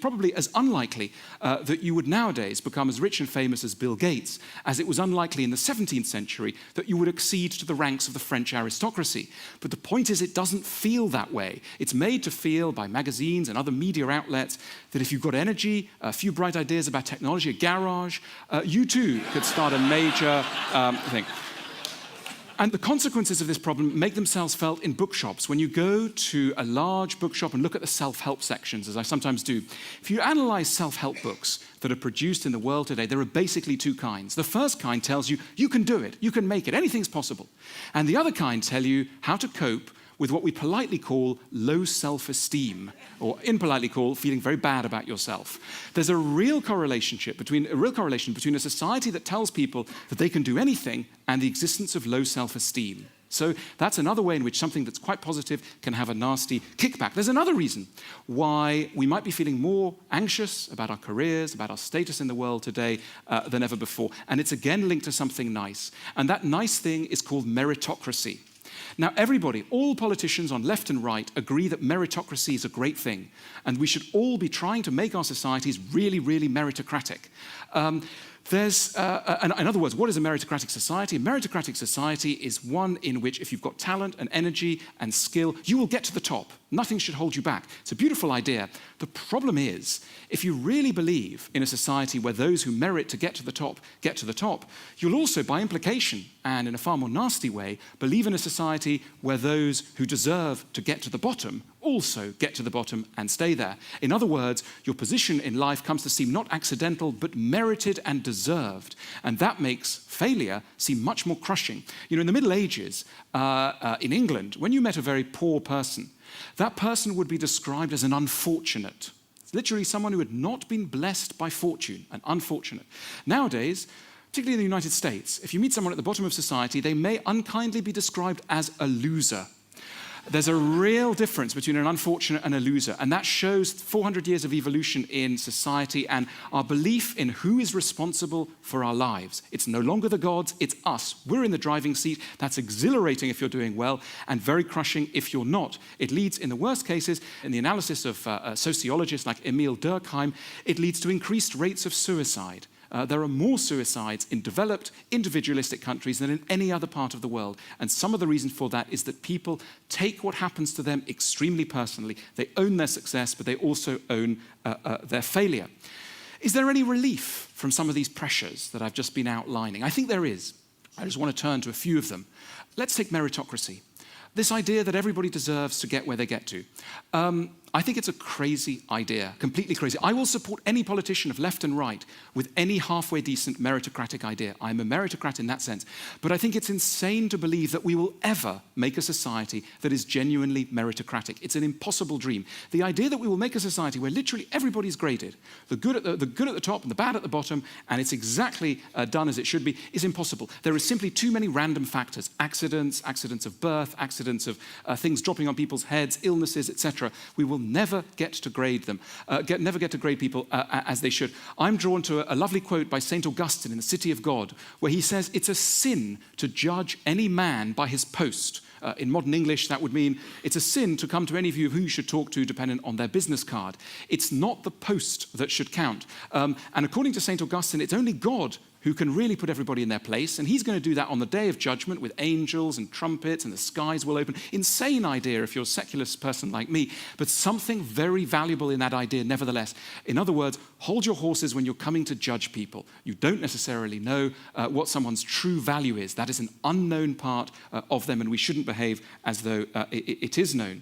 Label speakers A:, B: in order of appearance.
A: probably as unlikely that you would nowadays become as rich and famous as Bill Gates as it was unlikely in the 17th century that you would accede to the ranks of the French aristocracy. But the point is, it doesn't feel that way. It's made to feel by magazines and other media outlets that if you've got energy, a few bright ideas about technology, a garage, you too could start a major thing. And the consequences of this problem make themselves felt in bookshops. When you go to a large bookshop and look at the self-help sections, as I sometimes do, if you analyze self-help books that are produced in the world today, there are basically two kinds. The first kind tells you, you can do it, you can make it, anything's possible. And the other kind tell you how to cope with what we politely call low self-esteem, or impolitely call feeling very bad about yourself. There's a real correlation between a society that tells people that they can do anything and the existence of low self-esteem. So that's another way in which something that's quite positive can have a nasty kickback. There's another reason why we might be feeling more anxious about our careers, about our status in the world today than ever before. And it's again linked to something nice. And that nice thing is called meritocracy. Now, everybody, all politicians on left and right, agree that meritocracy is a great thing, and we should all be trying to make our societies really, really meritocratic. In other words, what is a meritocratic society? A meritocratic society is one in which if you've got talent and energy and skill, you will get to the top. Nothing should hold you back. It's a beautiful idea. The problem is, if you really believe in a society where those who merit to get to the top, you'll also, by implication, and in a far more nasty way, believe in a society where those who deserve to get to the bottom also get to the bottom and stay there. In other words, your position in life comes to seem not accidental, but merited and deserved. And that makes failure seem much more crushing. You know, in the Middle Ages, in England, when you met a very poor person, that person would be described as an unfortunate. It's literally someone who had not been blessed by fortune, an unfortunate. Nowadays, particularly in the United States, if you meet someone at the bottom of society, they may unkindly be described as a loser. There's a real difference between an unfortunate and a loser, and that shows 400 years of evolution in society and our belief in who is responsible for our lives. It's no longer the gods, it's us. We're in the driving seat. That's exhilarating if you're doing well, and very crushing if you're not. It leads, in the worst cases, in the analysis of sociologists like Emil Durkheim, it leads to increased rates of suicide. There are more suicides in developed, individualistic countries than in any other part of the world. And some of the reason for that is that people take what happens to them extremely personally. They own their success, but they also own their failure. Is there any relief from some of these pressures that I've just been outlining? I think there is. I just want to turn to a few of them. Let's take meritocracy. This idea that everybody deserves to get where they get to. I think it's a crazy idea, completely crazy. I will support any politician of left and right with any halfway decent meritocratic idea. I'm a meritocrat in that sense. But I think it's insane to believe that we will ever make a society that is genuinely meritocratic. It's an impossible dream. The idea that we will make a society where literally everybody's graded, the good at the top and the bad at the bottom, and it's exactly done as it should be, is impossible. There are simply too many random factors, accidents of birth, accidents of things dropping on people's heads, illnesses, etc. We will never get to grade them, never get to grade people as they should. I'm drawn to a lovely quote by St. Augustine in the City of God, where he says, it's a sin to judge any man by his post. In modern English, that would mean it's a sin to come to any of you who you should talk to dependent on their business card. It's not the post that should count. And according to St. Augustine, it's only God who can really put everybody in their place, and he's going to do that on the day of judgment with angels and trumpets and the skies will open. Insane idea if you're a secular person like me, but something very valuable in that idea nevertheless. In other words, hold your horses when you're coming to judge people. You don't necessarily know what someone's true value is. That is an unknown part of them, and we shouldn't behave as though it is known.